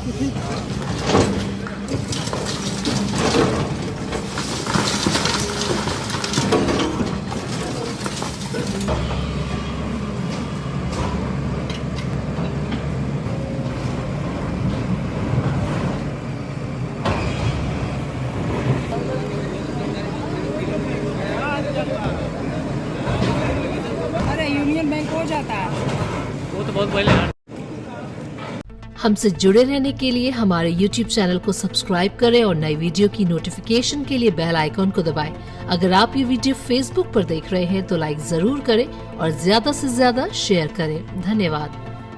अरे union bank हो जाता है वो तो बहुत पहले। हमसे जुड़े रहने के लिए हमारे YouTube चैनल को सब्सक्राइब करें और नई वीडियो की नोटिफिकेशन के लिए बेल आइकॉन को दबाएं। अगर आप ये वीडियो Facebook पर देख रहे हैं तो लाइक जरूर करें और ज्यादा से ज्यादा शेयर करें। धन्यवाद।